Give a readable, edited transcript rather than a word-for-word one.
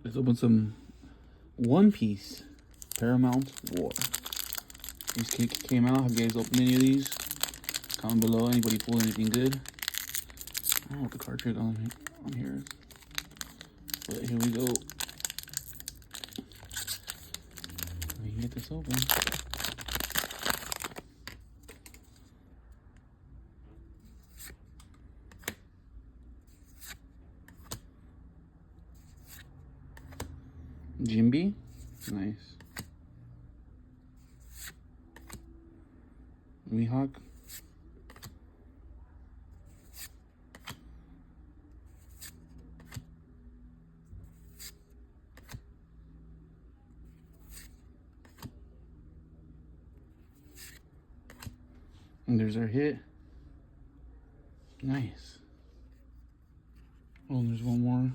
Let's open some One Piece Paramount War. These came out. Have you guys opened any of these? Comment below. Anybody pull anything good? I don't know what the card trick on here is. But here we go. Let me get this open. Jimby, nice. Mihawk. And there's our hit. Nice. Oh, and there's one more.